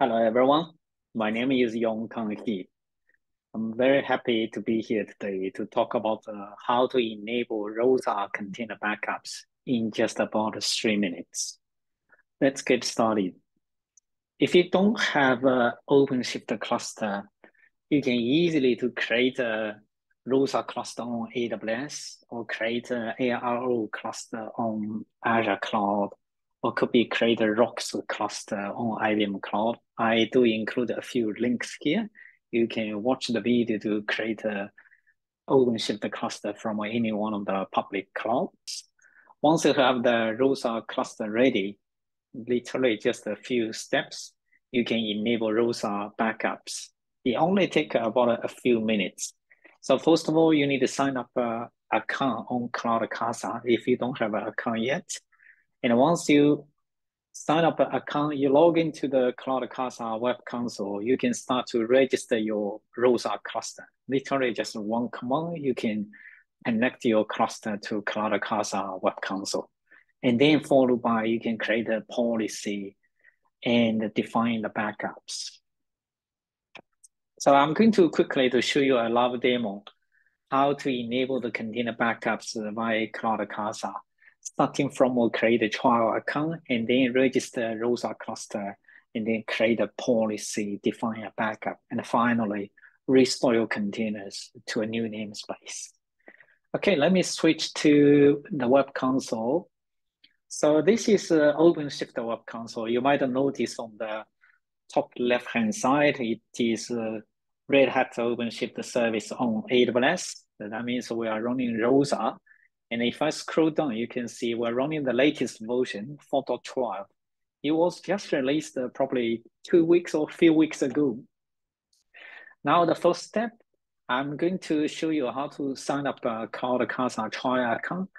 Hello, everyone. My name is Yongkang. I'm very happy to be here today to talk about how to enable ROSA container backups in just about 3 minutes. Let's get started. If you don't have an OpenShift cluster, you can easily to create a ROSA cluster on AWS or create an ARO cluster on Azure Cloud, or could be create a ROKS cluster on IBM Cloud. I do include a few links here. You can watch the video to create a OpenShift cluster from any one of the public clouds. Once you have the ROSA cluster ready, literally just a few steps, you can enable ROSA backups. It only takes about a few minutes. So first of all, you need to sign up an account on CloudCasa if you don't have an account yet. And once you sign up an account, you log into the CloudCasa web console, you can start to register your ROSA cluster. Literally just one command, you can connect your cluster to CloudCasa web console. And then followed by, you can create a policy and define the backups. So I'm going to quickly to show you a live demo, how to enable the container backups via CloudCasa, starting from create a trial account and then register ROSA cluster and then create a policy, define a backup, and finally restore your containers to a new namespace. Okay, let me switch to the web console. So this is OpenShift web console. You might have noticed on the top left-hand side, it is Red Hat OpenShift Service on AWS. That means we are running ROSA. And if I scroll down, you can see we're running the latest version, 4.12. It was just released probably 2 weeks or a few weeks ago. Now the first step, I'm going to show you how to sign up a CloudCasa trial account.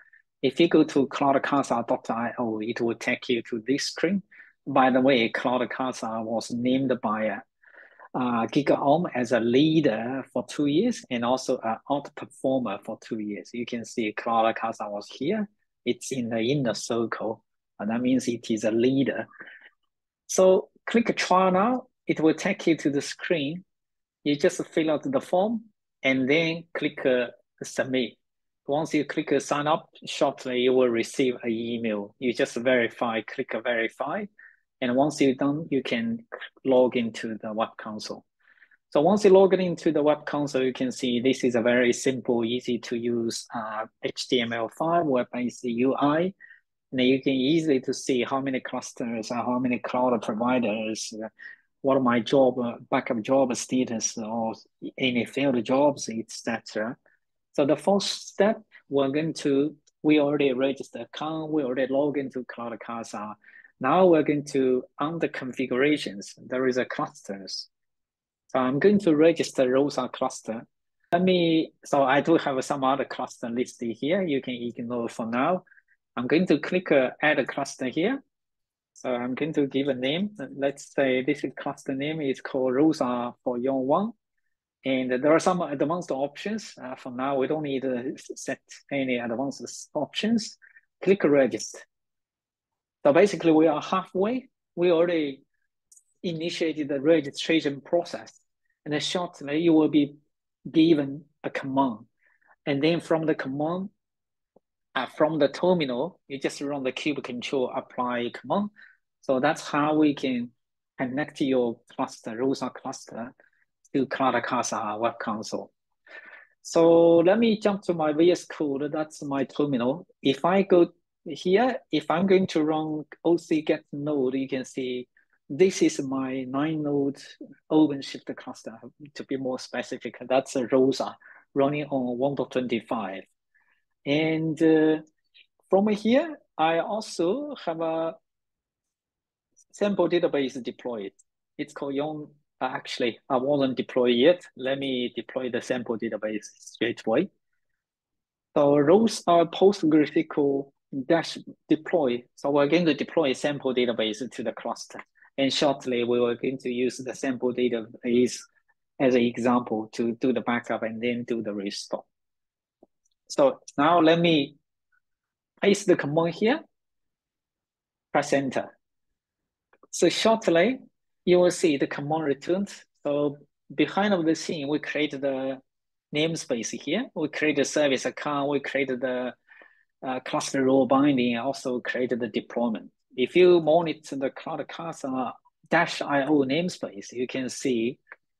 If you go to cloudcasa.io, it will take you to this screen. By the way, CloudCasa was named by GigaOM as a leader for 2 years and also an outperformer for 2 years. You can see CloudCasa was here. It's in the inner circle, and that means it is a leader. So click try now. It will take you to the screen. You just fill out the form and then click submit. Once you click sign up, shortly you will receive an email. You just verify, click verify. And once you're done, you can log into the web console. So once you log into the web console, you can see this is a very simple, easy to use HTML5 web-based UI. And you can easily to see how many clusters and how many cloud providers, what are my job, backup job status, or any failed jobs, etc. So the first step, we already registered account, we already log into CloudCasa. Now we're going to, under configurations, there is a clusters. So I'm going to register ROSA cluster. So I do have some other cluster listed here. You can ignore for now. I'm going to click add a cluster here. So I'm going to give a name. Let's say this is cluster name is called ROSA for Yongkang. And there are some advanced options. For now, we don't need to set any advanced options. Click register. So basically, we are halfway. We already initiated the registration process. And then shortly, you will be given a command. And then from the command, from the terminal, you just run the kubectl apply command. So that's how we can connect your cluster, ROSA cluster, to CloudCasa web console. So let me jump to my VS Code. That's my terminal. If I go here, if I'm going to run OC get node, you can see this is my 9-node OpenShift cluster. To be more specific, that's a ROSA running on 1.25. And from here, I also have a sample database deployed. It's called actually, I wasn't deployed yet. Let me deploy the sample database straight away. So ROSA PostgreSQL dash deploy. So we're going to deploy a sample database to the cluster. And shortly, we are going to use the sample database as an example to do the backup and then do the restore. So now let me paste the command here, press enter. So shortly, you will see the command returned. So behind of the scene, we created the namespace here. We created a service account. We created the cluster role binding, and also created the deployment. If you monitor the CloudCasa -io namespace, you can see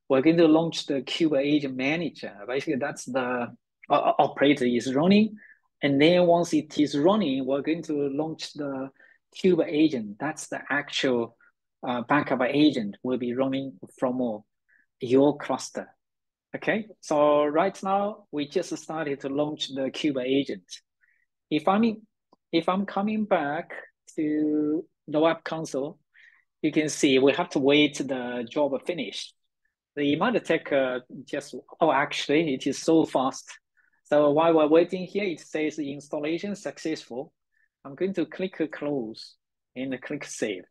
we're going to launch the Kubernetes Agent Manager. Basically, that's the operator is running. And then once it is running, we're going to launch the Kubernetes agent. That's the actual backup agent will be running from your cluster. Okay, so right now we just started to launch the Kubernetes agent. If I'm coming back to the web console, you can see we have to wait the job finish. It might take actually it is so fast. So while we're waiting here, it says installation successful. I'm going to click close and click save.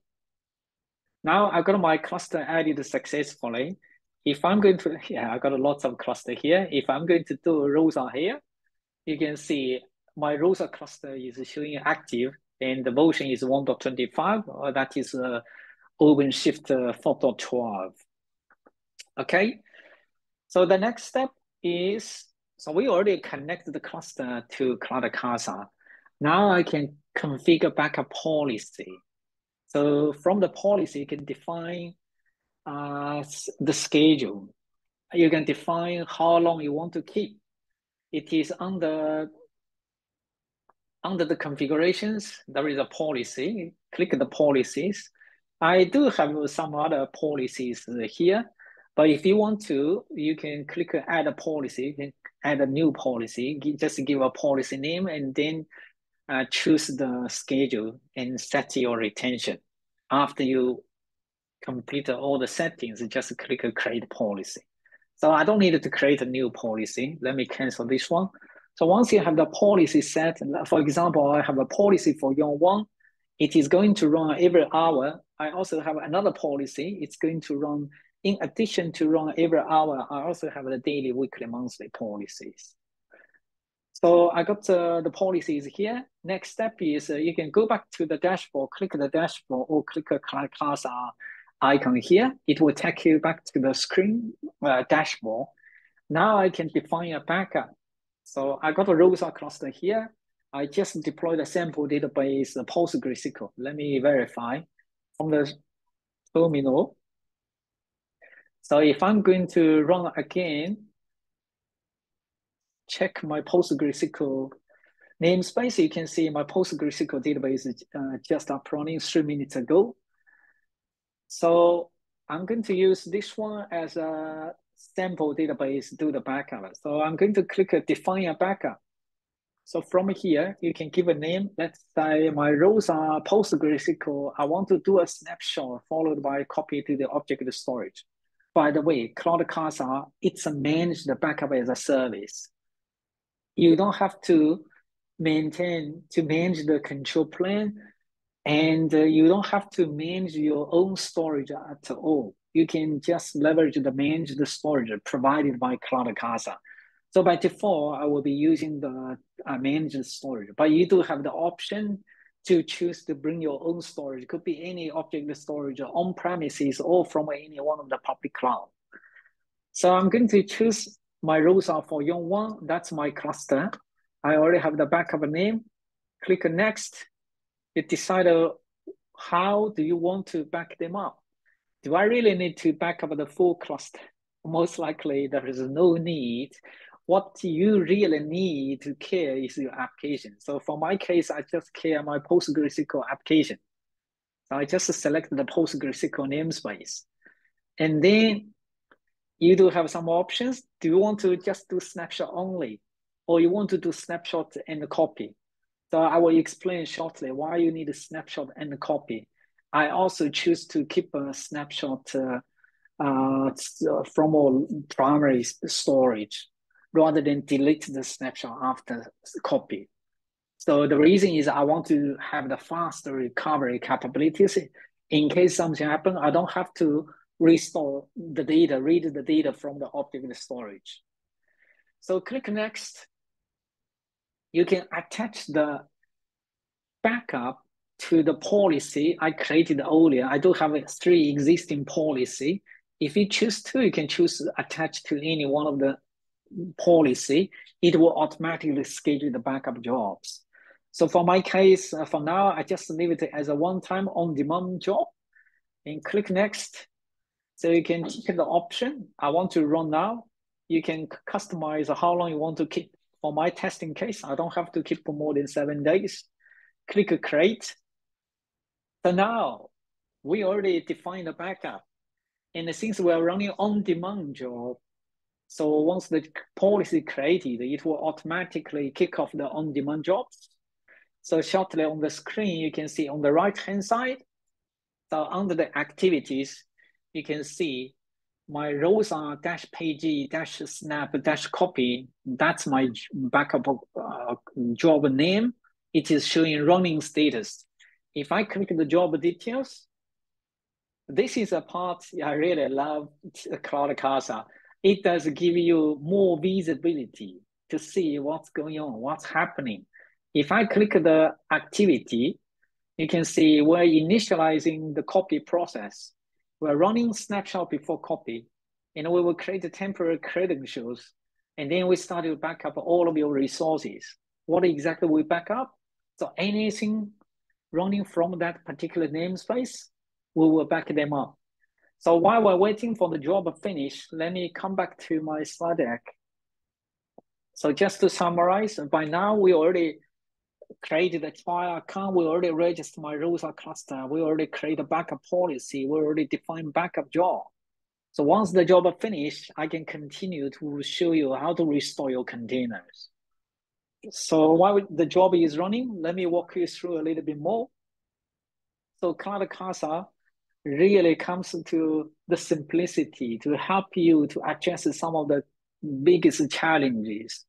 Now I got my cluster added successfully. If I'm going to, I got lots of cluster here. If I'm going to do ROSA here, you can see my ROSA cluster is showing active and the version is 1.25, that is OpenShift 4.12. Okay, so the next step is, so we already connected the cluster to CloudCasa. Now I can configure backup policy. So from the policy, you can define the schedule. You can define how long you want to keep. It is under the configurations, there is a policy. Click the policies. I do have some other policies here, but if you want to, you can click add a policy. You can add a new policy. Just give a policy name and then choose the schedule and set your retention. After you complete all the settings, just click create policy. So I don't need to create a new policy. Let me cancel this one. So once you have the policy set, for example, I have a policy for Yongkang. It is going to run every hour. I also have another policy. It's going to run, in addition to run every hour, I also have the daily, weekly, monthly policies. So I got the policies here. Next step is you can go back to the dashboard, click the dashboard, or click a CloudCasa icon here. It will take you back to the screen dashboard. Now I can define a backup. So I got a ROSA cluster here. I just deployed a sample database, PostgreSQL. Let me verify from the terminal. So if I'm going to run again, check my PostgreSQL namespace, you can see my PostgreSQL database is just up running 3 minutes ago. So I'm going to use this one as a sample database to do the backup. So I'm going to click define a backup. So from here, you can give a name. Let's say my ROSA PostgreSQL. I want to do a snapshot followed by copy to the object storage. By the way, CloudCasa, it's a managed backup as a service. You don't have to manage the control plane, and you don't have to manage your own storage at all. You can just leverage the managed storage provided by CloudCasa. So by default, I will be using the managed storage, but you do have the option to choose to bring your own storage. It could be any object storage on premises or from any one of the public cloud. So I'm going to choose my ROSA for Yongkang. That's my cluster. I already have the backup name. Click next. You decide how do you want to back them up. Do I really need to back up the full cluster? Most likely there is no need. What you really need to care is your application. So for my case, I just care my PostgreSQL application. So I just select the PostgreSQL namespace. And then you do have some options. Do you want to just do snapshot only? Or you want to do snapshot and copy? So I will explain shortly why you need a snapshot and a copy. I also choose to keep a snapshot from all primary storage rather than delete the snapshot after copy. So the reason is I want to have the faster recovery capabilities. In case something happens, I don't have to restore the data, read the data from the object storage. So click next. You can attach the backup to the policy I created earlier. I do have 3 existing policy. If you choose to, you can choose to attach to any one of the policy. It will automatically schedule the backup jobs. So for my case, for now, I just leave it as a one-time on-demand job and click next. So you can check the option. I want to run now. You can customize how long you want to keep. For my testing case, I don't have to keep for more than 7 days. Click create. So now we already defined the backup. And since we are running on-demand job, so once the policy created, it will automatically kick off the on-demand jobs. So shortly on the screen, you can see on the right-hand side, so under the activities, you can see my ROSA-pg-snap-copy. That's my backup job name. It is showing running status. If I click the job details, this is a part I really love CloudCasa. It does give you more visibility to see what's going on, what's happening. If I click the activity, you can see we're initializing the copy process. We're running snapshot before copy, and we will create the temporary credentials, and then we start to back up all of your resources. What exactly we back up? So anything running from that particular namespace, we will back them up. So while we're waiting for the job to finish, let me come back to my slide deck. So just to summarize, by now we already created a trial account, we already registered my ROSA cluster, we already created a backup policy, we already defined backup job. So once the job is finished, I can continue to show you how to restore your containers. So while the job is running, let me walk you through a little bit more. So CloudCasa really comes to the simplicity to help you to address some of the biggest challenges.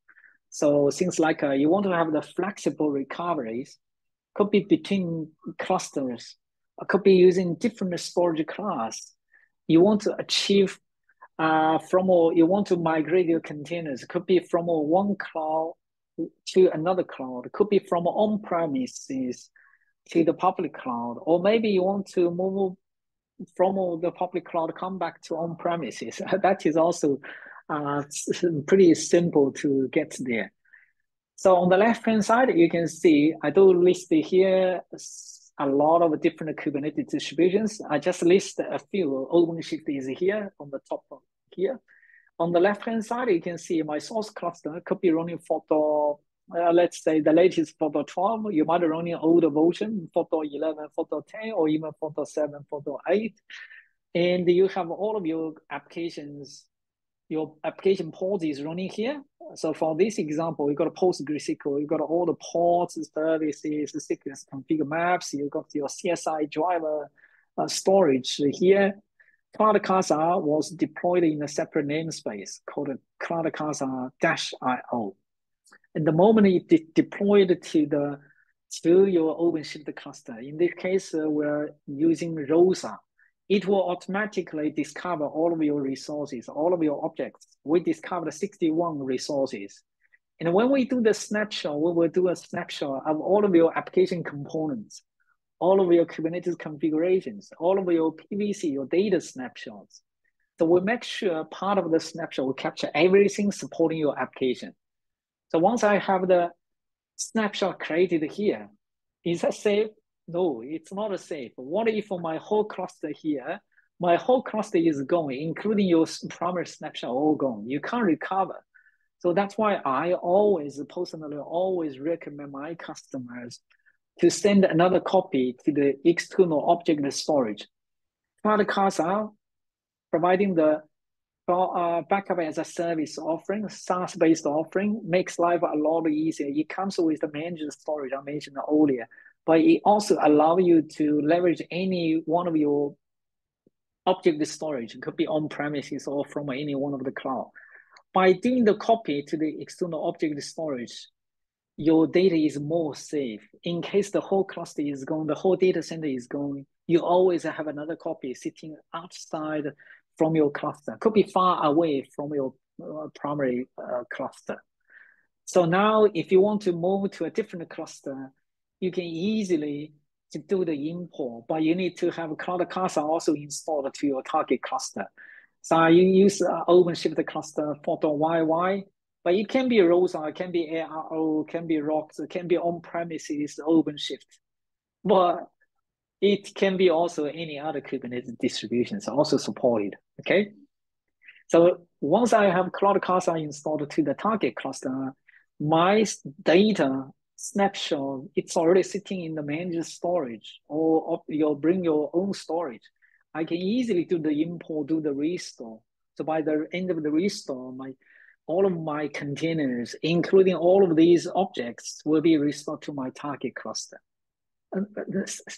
So things like you want to have the flexible recoveries, could be between clusters, could be using different storage class. You want to achieve you want to migrate your containers. It could be from one cloud to another cloud. It could be from on-premises to the public cloud, or maybe you want to move from the public cloud, come back to on-premises. That is also pretty simple to get there. So on the left-hand side, you can see I do list here a lot of different Kubernetes distributions. I just list a few. OpenShift is here on the top here. On the left-hand side, you can see my source cluster could be running for let's say the latest 4.12. You might be running older version, 4.11, 4.10, or even 4.7, 4.8. And you have all of your applications, your application ports is running here. So for this example, you got a PostgreSQL, you got all the ports, services, secrets, config maps, you got your CSI driver storage here. CloudCasa was deployed in a separate namespace called CloudCasa-IO. And the moment it deployed to your OpenShift cluster, in this case, we're using ROSA. It will automatically discover all of your resources, all of your objects. We discovered 61 resources. And when we do the snapshot, we will do a snapshot of all of your application components, all of your Kubernetes configurations, all of your PVC, your data snapshots. So we make sure part of the snapshot will capture everything supporting your application. So once I have the snapshot created here, is that safe? No, it's not safe. What if for my whole cluster here, my whole cluster is gone, including your primary snapshot all gone. You can't recover. So that's why I personally always recommend my customers to send another copy to the external object storage. CloudCasa, providing the backup as a service offering, SaaS-based offering, makes life a lot easier. It comes with the managed storage I mentioned earlier, but it also allows you to leverage any one of your object storage. It could be on-premises or from any one of the cloud. By doing the copy to the external object storage, your data is more safe. In case the whole cluster is gone, the whole data center is gone, you always have another copy sitting outside from your cluster. Could be far away from your primary cluster. So now if you want to move to a different cluster, you can easily to do the import, but you need to have CloudCasa also installed to your target cluster. So you use OpenShift Cluster 4.yy, but it can be ROSA, it can be ARO, it can be ROKS, it can be on-premises OpenShift. But it can be also any other Kubernetes distributions also supported, okay? So once I have CloudCasa installed to the target cluster, my data snapshot, it's already sitting in the managed storage, or you'll bring your own storage. I can easily do the import, do the restore. So by the end of the restore, all of my containers, including all of these objects, will be restored to my target cluster.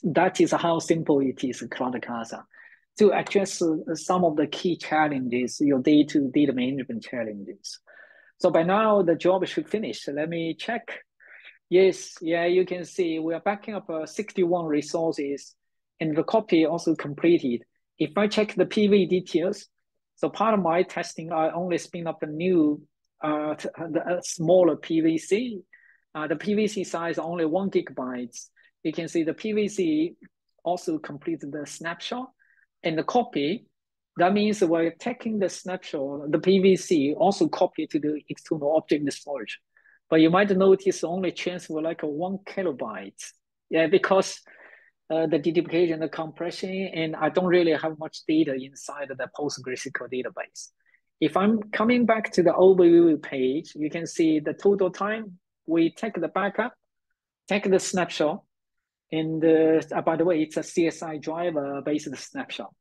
That is how simple it is, CloudCasa, to address some of the key challenges, your day-to-day data management challenges. So by now, the job should finish. Let me check. Yes, yeah, you can see we are backing up 61 resources, and the copy also completed. If I check the PV details, so part of my testing, I only spin up a new, the smaller PVC. The PVC size only 1 GB. You can see the PVC also completed the snapshot, and the copy. That means we're taking the snapshot, the PVC, also copy to the external object storage. But you might notice only transfer like 1 KB. Yeah, because the deduplication, the compression, and I don't really have much data inside the PostgreSQL database. If I'm coming back to the overview page, you can see the total time we take the backup, take the snapshot, and by the way, it's a CSI driver based snapshot.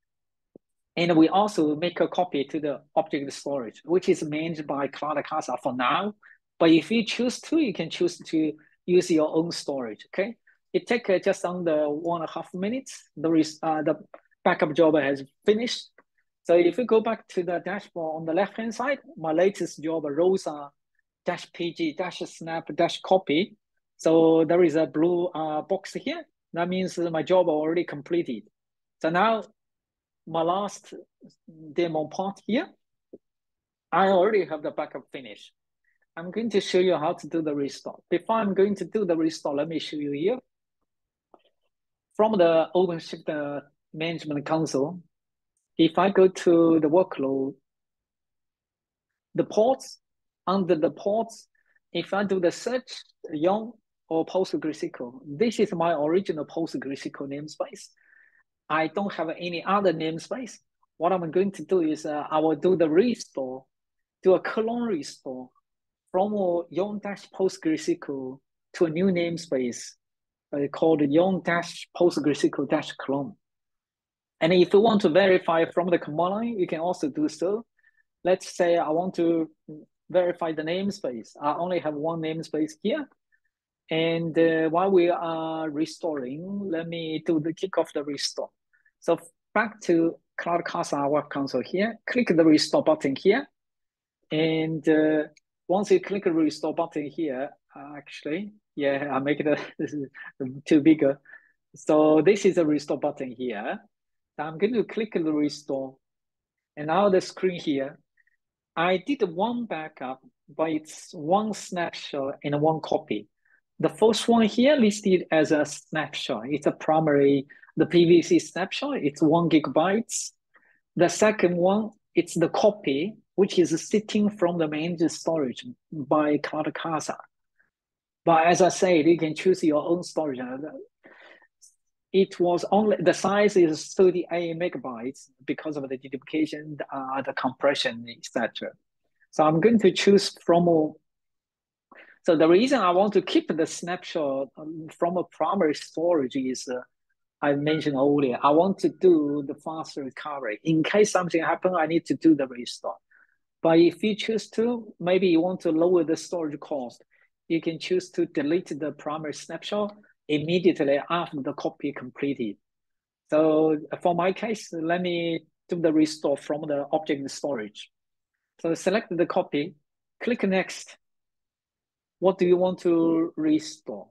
And we also make a copy to the object storage, which is managed by CloudCasa for now. But if you choose to, you can choose to use your own storage, okay? It takes just under 1.5 minutes. The backup job has finished. So if you go back to the dashboard on the left-hand side, my latest job, ROSA-PG-snap-copy. So there is a blue box here. That means my job already completed. So now my last demo part here, I already have the backup finished. I'm going to show you how to do the restore. Before I'm going to do the restore, let me show you here. From the OpenShift management console, if I go to the workload, the ports, under the ports, if I do the search, Yong or PostgreSQL, this is my original PostgreSQL namespace. I don't have any other namespace. What I'm going to do is I will do the restore, do a clone restore from Yong-PostgreSQL to a new namespace called Yong-PostgreSQL-clone. And if you want to verify from the command line, you can also do so. Let's say I want to verify the namespace. I only have one namespace here. And while we are restoring, let me do the kick off the restore. So back to CloudCasa Web Console here, click the restore button here. And once you click the restore button here, actually, yeah, I make it this is too bigger. So this is a restore button here. So I'm going to click the restore. And now the screen here, I did one backup, but it's one snapshot and one copy. The first one here listed as a snapshot. It's a primary, the PVC snapshot. It's 1 GB. The second one, it's the copy, which is sitting from the managed storage by CloudCasa. But as I said, you can choose your own storage. It was only, the size is 38 megabytes because of the deduplication, the compression, etc. So I'm going to choose from. So the reason I want to keep the snapshot from a primary storage is I mentioned earlier, I want to do the faster recovery. In case something happens, I need to do the restore. But if you choose to, maybe you want to lower the storage cost, you can choose to delete the primary snapshot immediately after the copy completed. So for my case, let me do the restore from the object storage. So select the copy, click next. What do you want to restore?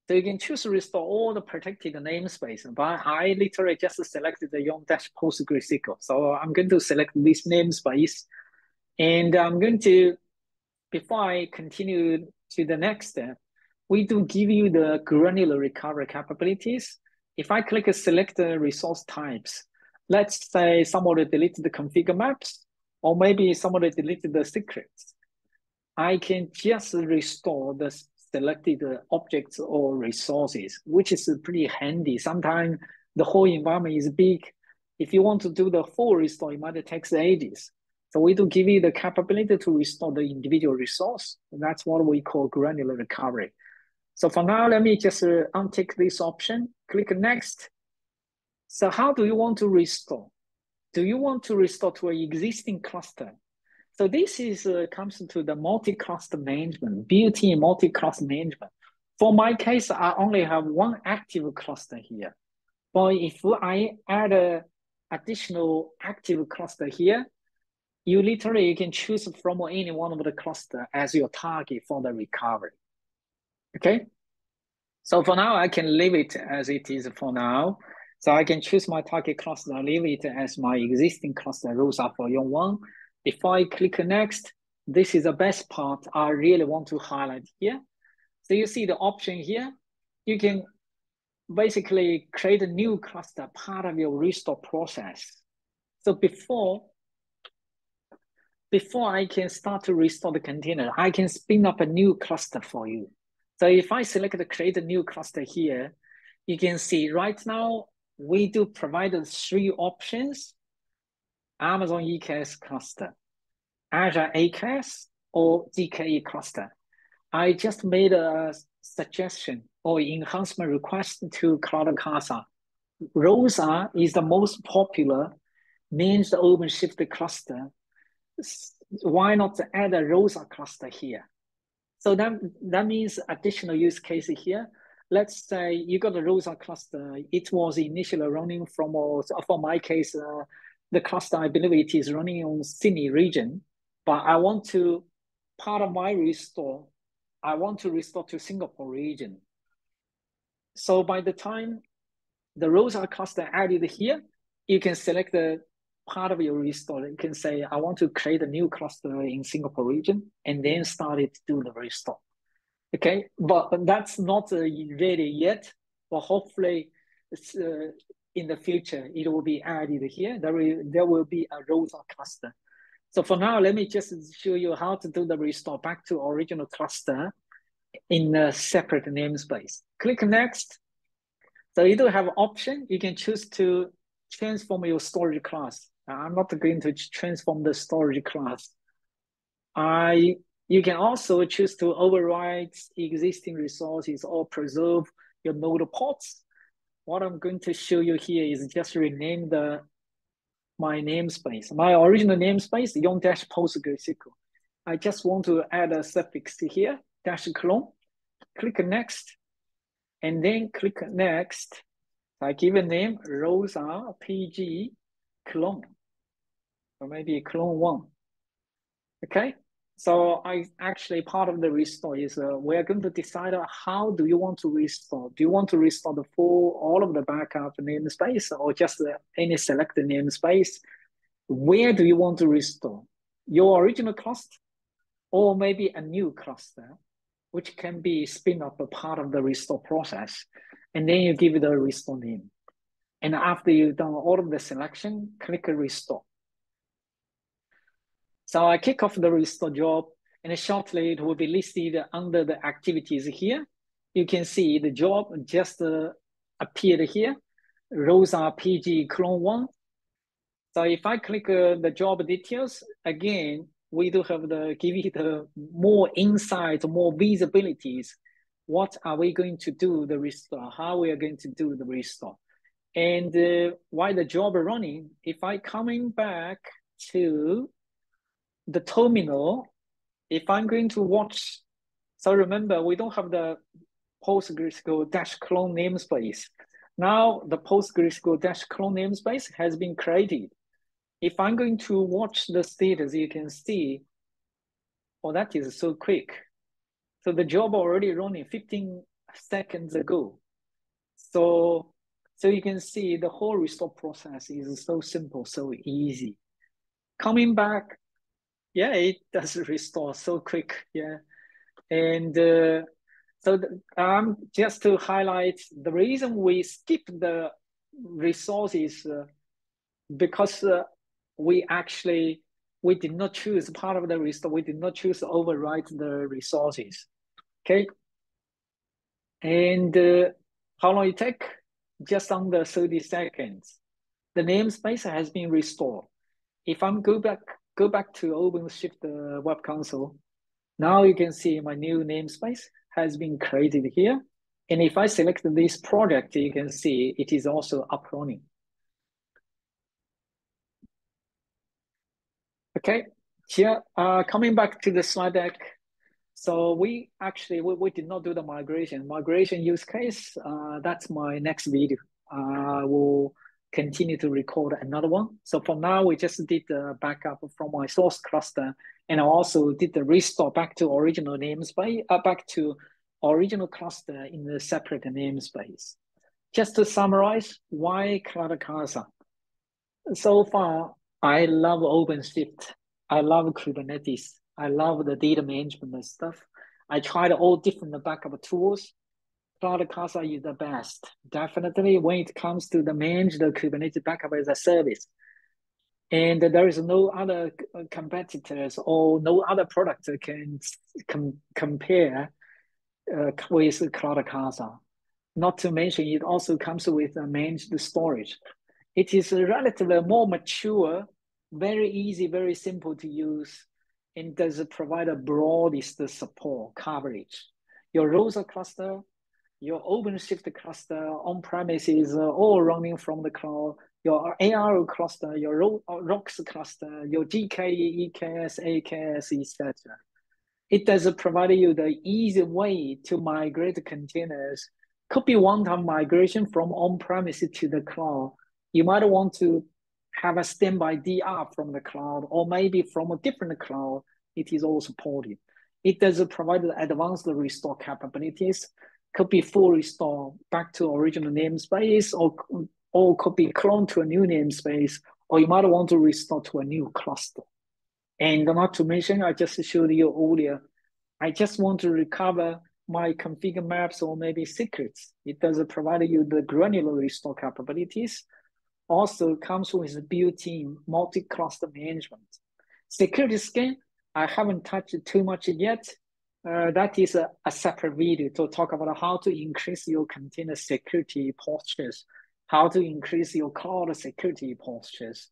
So you can choose to restore all the protected namespace, but I literally just selected the Yong-PostgreSQL. So I'm going to select this namespace, and I'm going to, before I continue to the next step, we do give you the granular recovery capabilities. if I click select the resource types, let's say somebody deleted the configure maps, or maybe somebody deleted the secrets. I can just restore the selected objects or resources, which is pretty handy. Sometimes the whole environment is big. If you want to do the full restore, it might take ages. So we do give you the capability to restore the individual resource. That's what we call granular recovery. So for now, let me just untick this option, click next. So how do you want to restore? Do you want to restore to an existing cluster? So this is comes to the multi-cluster management, built-in multi-cluster management. For my case, I only have one active cluster here. But if I add an additional active cluster here, you literally can choose from any one of the cluster as your target for the recovery. Okay. So for now, I can leave it as it is for now. So I can choose my target cluster, leave it as my existing cluster ROSA for Yongkang. If I click next, this is the best part I really want to highlight here. So you see the option here, you can basically create a new cluster, part of your restore process. So before I can start to restore the container, I can spin up a new cluster for you. So if I select the create a new cluster here, you can see right now, we do provide 3 options: Amazon EKS cluster, Azure AKS, or GKE cluster. I just made a suggestion or enhancement request to CloudCasa. ROSA is the most popular managed OpenShift cluster. Why not add a ROSA cluster here? So that means additional use case here. Let's say you got a ROSA cluster. It was initially running from, for my case, the cluster, I believe it is running on Sydney region, but I want to, part of my restore, I want to restore to Singapore region. So by the time the ROSA cluster added here, you can select the part of your restore. You can say, I want to create a new cluster in Singapore region, and then start it to do the restore. Okay, but that's not ready yet, but hopefully it's, in the future, it will be added here. There will be a ROSA cluster. So for now, let me just show you how to do the restore back to original cluster in a separate namespace. Click next. So you do have an option. You can choose to transform your storage class. I'm not going to transform the storage class. You can also choose to override existing resources or preserve your node ports. What I'm going to show you here is just rename my namespace. My original namespace, Yong-PostgreSQL. I just want to add a suffix here, -clone. Click next, and then click next. I give a name, ROSA PG clone, or maybe clone 1. Okay, so I actually part of the restore is we're going to decide how do you want to restore. Do you want to restore the full, all of the backup namespace, or just any selected namespace? Where do you want to restore? Your original cluster, or maybe a new cluster, which can be spin up a part of the restore process. And then you give it a restore name. And after you've done all of the selection, click restore. So I kick off the restore job, and shortly it will be listed under the activities here. You can see the job just appeared here, ROSA PG clone 1. So if I click the job details, again, we do have give you the more insight, more visibilities. What are we going to do the restore? How we are going to do the restore? And while the job running, if I coming back to the terminal, if I'm going to watch, so remember, we don't have the PostgreSQL-clone namespace. Now the PostgreSQL-clone namespace has been created. If I'm going to watch the status, you can see, oh, that is so quick. So the job already running 15 seconds ago. So you can see the whole restore process is so simple, so easy. Coming back, yeah, it does restore so quick, yeah. And So just to highlight, the reason we skip the resources because we did not choose part of the resource. We did not choose to overwrite the resources. Okay. And how long it take? Just under 30 seconds. The namespace has been restored. If I'm go back to OpenShift Web Console, now you can see my new namespace has been created here. And if I select this project, you can see it is also up running. Okay, here, coming back to the slide deck. So we did not do the migration use case. That's my next video. We'll continue to record another one. So for now, we just did the backup from my source cluster, and I also did the restore back to original namespace, back to original cluster in the separate namespace. Just to summarize, why CloudCasa? So far, I love OpenShift. I love Kubernetes. I love the data management stuff. I tried all different backup tools. CloudCasa is the best. Definitely when it comes to the managed Kubernetes backup as a service. And there is no other competitors or no other product that can compare with CloudCasa. Not to mention, it also comes with a managed storage. It is relatively more mature, very easy, very simple to use, and does provide a broadest support coverage. Your ROSA cluster, your OpenShift cluster on-premises, all running from the cloud, your AR cluster, your ROKS cluster, your GKE, EKS, AKS, etc. It does provide you the easy way to migrate containers. Could be one-time migration from on-premises to the cloud. You might want to have a standby DR from the cloud, or maybe from a different cloud. It is all supported. It does provide advanced restore capabilities. Could be full restore back to original namespace, or could be cloned to a new namespace, or you might want to restore to a new cluster. And not to mention, I just showed you earlier, I just want to recover my config maps or maybe secrets. It does provide you the granular restore capabilities. Also comes with built-in multi-cluster management. Security scan, I haven't touched too much yet. That is a separate video to talk about how to increase your container security postures, how to increase your cloud security postures.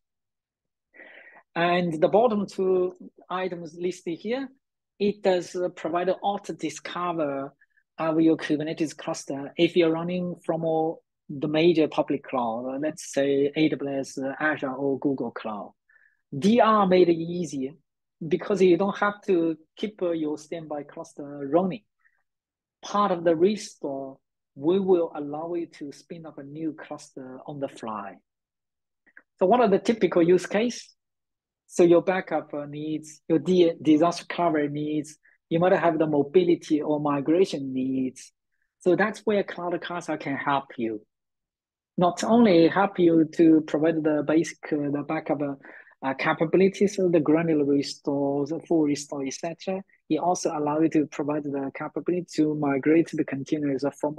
And the bottom two items listed here, it does provide auto discover of your Kubernetes cluster if you're running from the major public cloud, let's say AWS, Azure, or Google Cloud. DR made it easier because you don't have to keep your standby cluster running. Part of the restore, we will allow you to spin up a new cluster on the fly. So what are the typical use case? So your backup needs, your disaster coverage needs, you might have the mobility or migration needs. So that's where CloudCasa can help you. Not only help you to provide the basic the backup capabilities of the granular restore, the full restore, etc. It also allows you to provide the capability to migrate the containers from,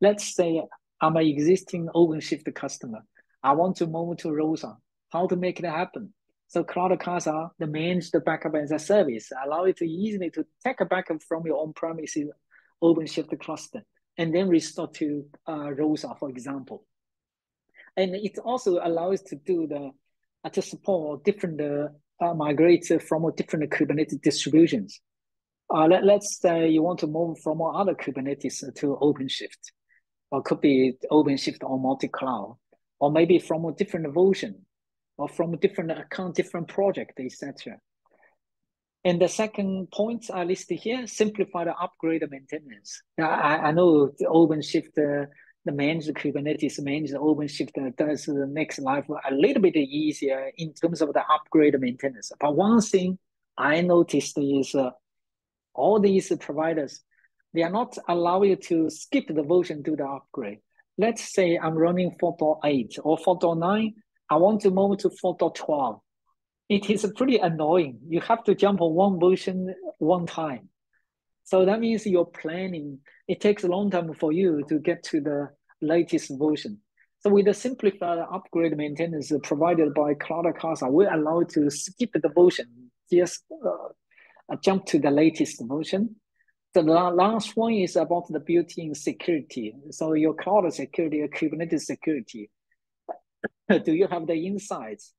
let's say I'm an existing OpenShift customer. I want to move to ROSA. How to make it happen? So CloudCasa, the managed backup as a service, allow you to easily to take a backup from your on-premises OpenShift cluster and then restore to ROSA, for example. And it also allows to do to support different migrate from different Kubernetes distributions. Let's say you want to move from other Kubernetes to OpenShift, or could be OpenShift or multi-cloud, or maybe from a different version, or from a different account, different project, etc. And the second point I listed here, simplify the upgrade maintenance. I know the OpenShift, the managed Kubernetes, managed OpenShift does makes life a little bit easier in terms of the upgrade maintenance. But one thing I noticed is all these providers, they are not allowing you to skip the version to the upgrade. Let's say I'm running 4.8 or 4.9. I want to move to 4.12. It is pretty annoying. You have to jump on one version one time. So that means you're planning. It takes a long time for you to get to the latest version. So with the simplified upgrade maintenance provided by CloudCasa, we allow you to skip the version, just jump to the latest version. The last one is about the built-in security. So your cloud security, your Kubernetes security. Do you have the insights?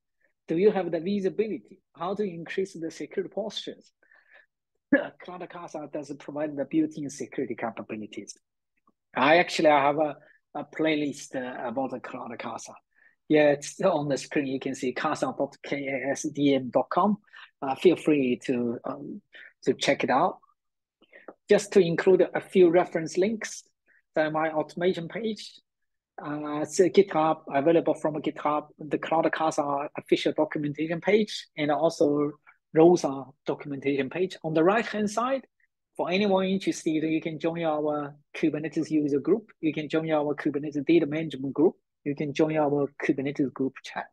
Do you have the visibility? How to increase the security postures? CloudCasa does provide the built-in security capabilities. I have a playlist about the CloudCasa. Yeah, it's on the screen. You can see casa.kasdm.com. Feel free to check it out. Just to include a few reference links, my automation page. It's a GitHub, available from GitHub, the CloudCasa official documentation page, and also ROSA documentation page. On the right-hand side, for anyone interested, you can join our Kubernetes user group. You can join our Kubernetes data management group. You can join our Kubernetes group chat.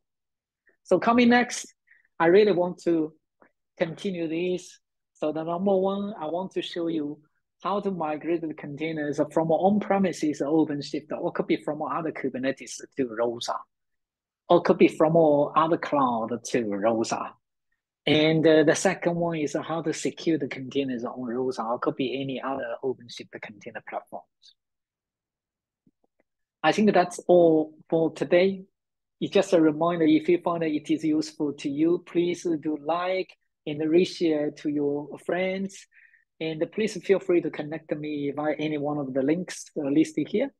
So coming next, I really want to continue this. So the number one, I want to show you how to migrate the containers from on-premises OpenShift, or could be from other Kubernetes to ROSA, or could be from other cloud to ROSA. And the second one is how to secure the containers on ROSA, or could be any other OpenShift container platforms. I think that's all for today. It's just a reminder, if you find it is useful to you, please do like and reshare to your friends. And please feel free to connect me via any one of the links listed here.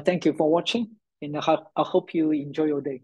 Thank you for watching, and I hope you enjoy your day.